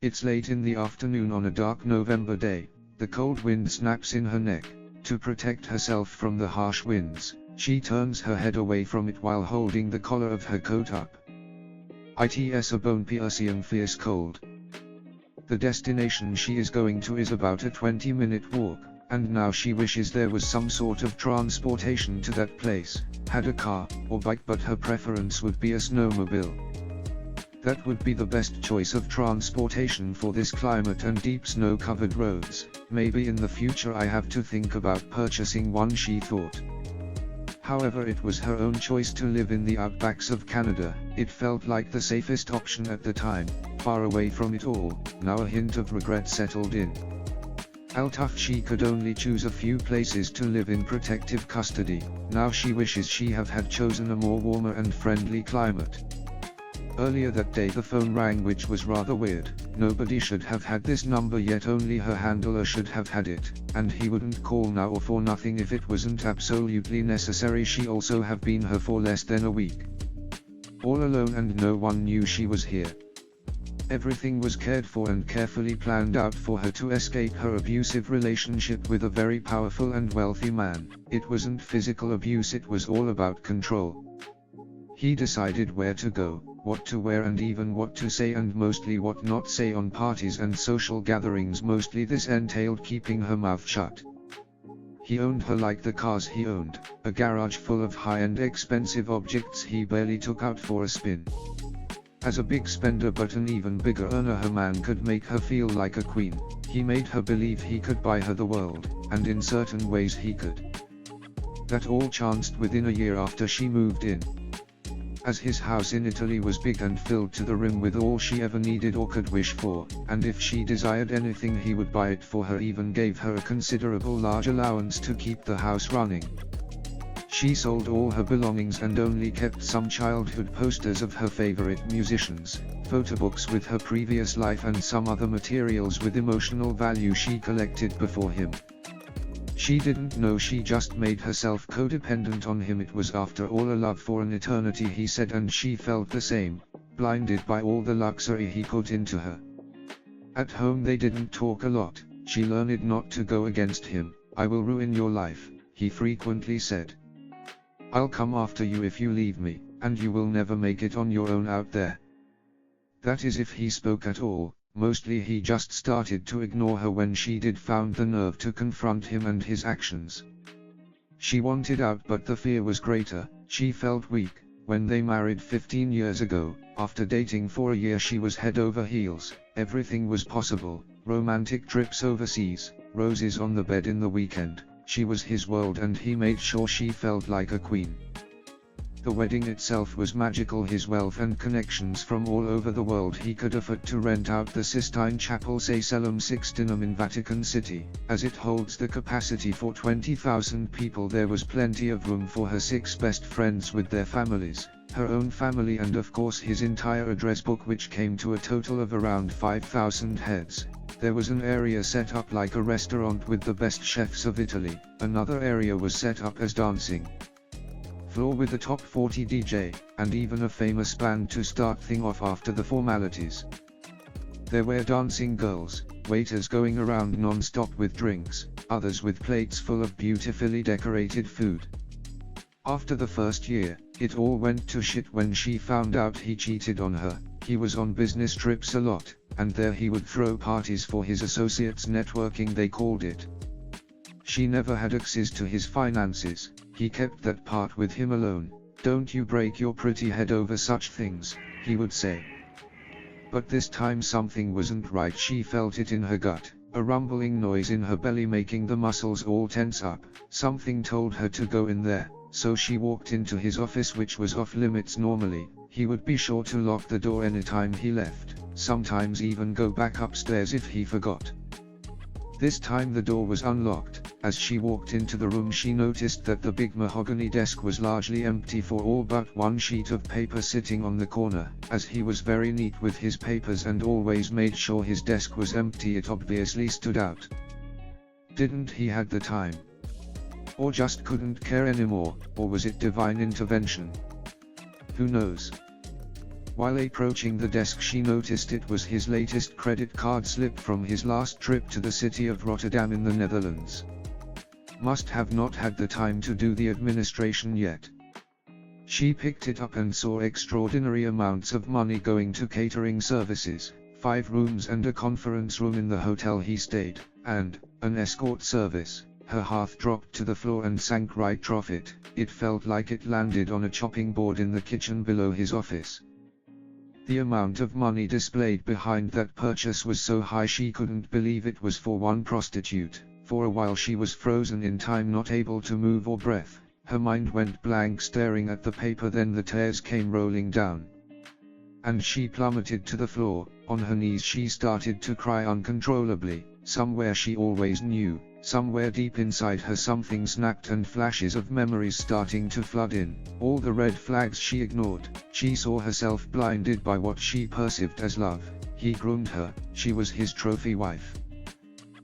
It's late in the afternoon on a dark November day. The cold wind snaps in her neck. To protect herself from the harsh winds, she turns her head away from it while holding the collar of her coat up. It's a bone-piercing fierce cold. The destination she is going to is about a 20-minute walk, and now she wishes there was some sort of transportation to that place, had a car or bike, but her preference would be a snowmobile. That would be the best choice of transportation for this climate and deep snow-covered roads. Maybe in the future I have to think about purchasing one, she thought. However, it was her own choice to live in the outbacks of Canada. It felt like the safest option at the time, far away from it all. Now a hint of regret settled in. How tough, she could only choose a few places to live in protective custody. Now she wishes she had chosen a more warmer and friendly climate. Earlier that day the phone rang, which was rather weird. Nobody should have had this number yet, only her handler should have had it, and he wouldn't call now or for nothing if it wasn't absolutely necessary. She also have been here for less than a week. All alone, and no one knew she was here. Everything was cared for and carefully planned out for her to escape her abusive relationship with a very powerful and wealthy man. It wasn't physical abuse, it was all about control. He decided where to go, what to wear, and even what to say, and mostly what not say on parties and social gatherings. Mostly this entailed keeping her mouth shut. He owned her like the cars he owned, a garage full of high-end expensive objects he barely took out for a spin. As a big spender but an even bigger earner, her man could make her feel like a queen. He made her believe he could buy her the world, and in certain ways he could. That all chanced within a year after she moved in. As his house in Italy was big and filled to the rim with all she ever needed or could wish for, and if she desired anything he would buy it for her, even gave her a considerable large allowance to keep the house running. She sold all her belongings and only kept some childhood posters of her favorite musicians, photo books with her previous life, and some other materials with emotional value she collected before him. She didn't know she just made herself codependent on him. It was after all a love for an eternity, he said, and she felt the same, blinded by all the luxury he put into her. At home they didn't talk a lot. She learned not to go against him. "I will ruin your life," he frequently said. "I'll come after you if you leave me, and you will never make it on your own out there." That is, if he spoke at all. Mostly he just started to ignore her when she did found the nerve to confront him and his actions. She wanted out, but the fear was greater. She felt weak. When they married 15 years ago, after dating for a year, she was head over heels. Everything was possible: romantic trips overseas, roses on the bed in the weekend. She was his world, and he made sure she felt like a queen. The wedding itself was magical. His wealth and connections from all over the world. He could afford to rent out the Sistine Chapel Sacellum Sixtinum in Vatican City. As it holds the capacity for 20,000 people, there was plenty of room for her 6 best friends with their families, her own family, and of course his entire address book, which came to a total of around 5,000 heads. There was an area set up like a restaurant with the best chefs of Italy. Another area was set up as dancing floor with a top 40 DJ, and even a famous band to start things off after the formalities. There were dancing girls, waiters going around non-stop with drinks, others with plates full of beautifully decorated food. After the first year, it all went to shit when she found out he cheated on her. He was on business trips a lot, and there he would throw parties for his associates, networking they called it. She never had access to his finances. He kept that part with him alone. "Don't you break your pretty head over such things," he would say. But this time something wasn't right. She felt it in her gut, a rumbling noise in her belly making the muscles all tense up. Something told her to go in there, so she walked into his office, which was off limits normally. He would be sure to lock the door anytime he left, sometimes even go back upstairs if he forgot. This time the door was unlocked. As she walked into the room, she noticed that the big mahogany desk was largely empty for all but one sheet of paper sitting on the corner. As he was very neat with his papers and always made sure his desk was empty, it obviously stood out. Didn't he had the time? Or just couldn't care anymore? Or was it divine intervention? Who knows? While approaching the desk she noticed it was his latest credit card slip from his last trip to the city of Rotterdam in the Netherlands. Must have not had the time to do the administration yet. She picked it up and saw extraordinary amounts of money going to catering services, 5 rooms and a conference room in the hotel he stayed, and an escort service. Her heart dropped to the floor and sank right off it. It felt like it landed on a chopping board in the kitchen below his office. The amount of money displayed behind that purchase was so high she couldn't believe it was for one prostitute. For a while she was frozen in time, not able to move or breath. Her mind went blank staring at the paper, then the tears came rolling down. And she plummeted to the floor. On her knees she started to cry uncontrollably. Somewhere she always knew, somewhere deep inside her something snapped and flashes of memories starting to flood in. All the red flags she ignored. She saw herself blinded by what she perceived as love. He groomed her, she was his trophy wife.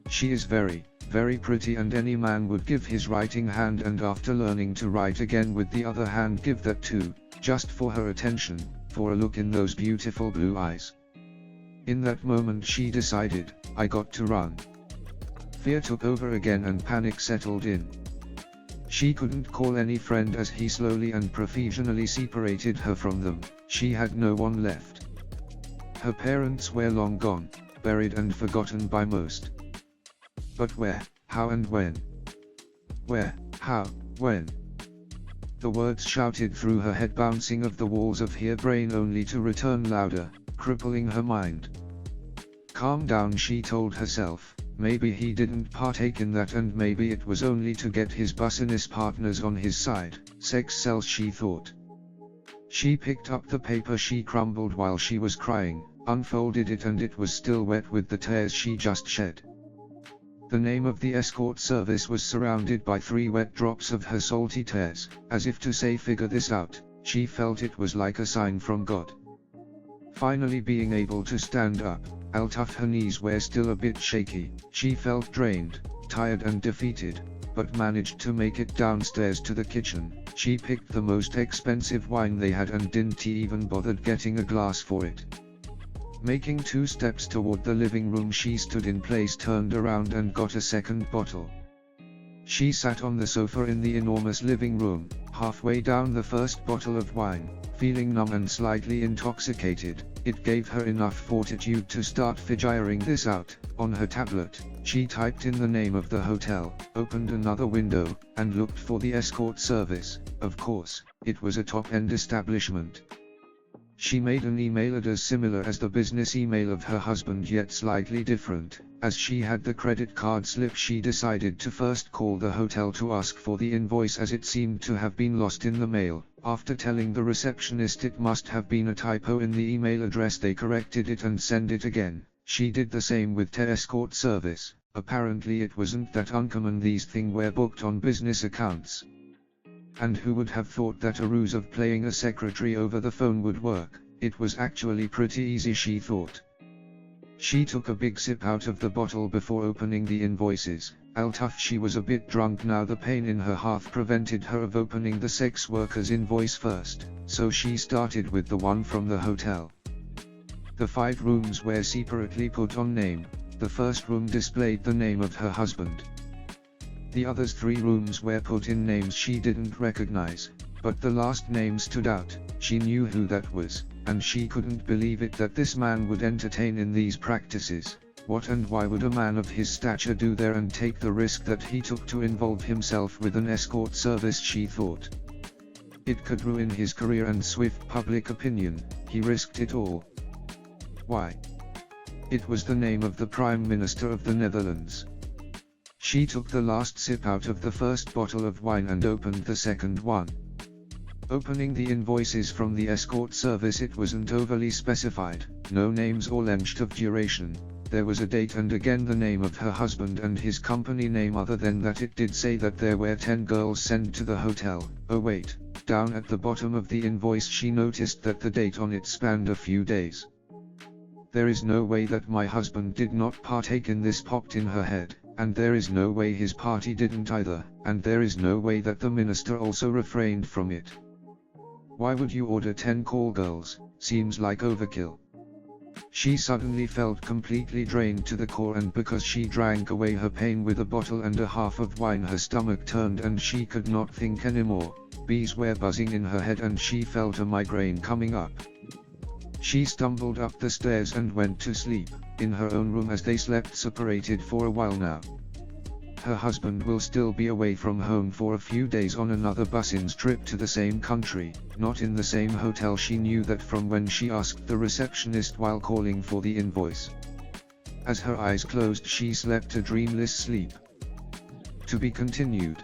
She is very, very pretty and any man would give his writing hand and after learning to write again with the other hand give that too, just for her attention, for a look in those beautiful blue eyes. In that moment she decided, I got to run. Fear took over again and panic settled in. She couldn't call any friend as he slowly and professionally separated her from them. She had no one left. Her parents were long gone, buried and forgotten by most. But where, how and when? Where, how, when? The words shouted through her head, bouncing off the walls of her brain only to return louder, crippling her mind. Calm down, she told herself. Maybe he didn't partake in that and maybe it was only to get his business partners on his side. Sex sells, she thought. She picked up the paper she crumbled while she was crying, unfolded it and it was still wet with the tears she just shed. The name of the escort service was surrounded by 3 wet drops of her salty tears, as if to say figure this out. She felt it was like a sign from God. Finally being able to stand up, although her knees were still a bit shaky, she felt drained, tired and defeated, but managed to make it downstairs to the kitchen. She picked the most expensive wine they had and didn't even bother getting a glass for it. Making 2 steps toward the living room, she stood in place, turned around and got a second bottle. She sat on the sofa in the enormous living room, halfway down the first bottle of wine, feeling numb and slightly intoxicated. It gave her enough fortitude to start figuring this out. On her tablet, she typed in the name of the hotel, opened another window, and looked for the escort service. Of course, it was a top-end establishment. She made an email address similar as the business email of her husband, yet slightly different. As she had the credit card slip, she decided to first call the hotel to ask for the invoice as it seemed to have been lost in the mail. After telling the receptionist it must have been a typo in the email address, they corrected it and sent it again. She did the same with the escort service. Apparently it wasn't that uncommon, these things were booked on business accounts. And who would have thought that a ruse of playing a secretary over the phone would work? It was actually pretty easy, she thought. She took a big sip out of the bottle before opening the invoices. Although she was a bit drunk now, the pain in her heart prevented her of opening the sex worker's invoice first, so she started with the one from the hotel. The 5 rooms were separately put on name. The first room displayed the name of her husband. The others 3 rooms were put in names she didn't recognize, but the last name stood out. She knew who that was, and she couldn't believe it that this man would entertain in these practices. What and why would a man of his stature do there and take the risk that he took to involve himself with an escort service, she thought. It could ruin his career and swift public opinion. He risked it all. Why? It was the name of the Prime Minister of the Netherlands. She took the last sip out of the first bottle of wine and opened the second one. Opening the invoices from the escort service, it wasn't overly specified, no names or length of duration. There was a date and again the name of her husband and his company name. Other than that, it did say that there were 10 girls sent to the hotel. Oh wait, down at the bottom of the invoice she noticed that the date on it spanned a few days. There is no way that my husband did not partake in this, popped in her head. And there is no way his party didn't either, and there is no way that the minister also refrained from it. Why would you order 10 call girls? seems like overkill. She suddenly felt completely drained to the core, and because she drank away her pain with a bottle and a half of wine, her stomach turned and she could not think anymore. Bees were buzzing in her head and she felt a migraine coming up. She stumbled up the stairs and went to sleep in her own room, as they slept separated for a while now. Her husband will still be away from home for a few days on another business trip to the same country, not in the same hotel. She knew that from when she asked the receptionist while calling for the invoice. As her eyes closed, she slept a dreamless sleep. To be continued.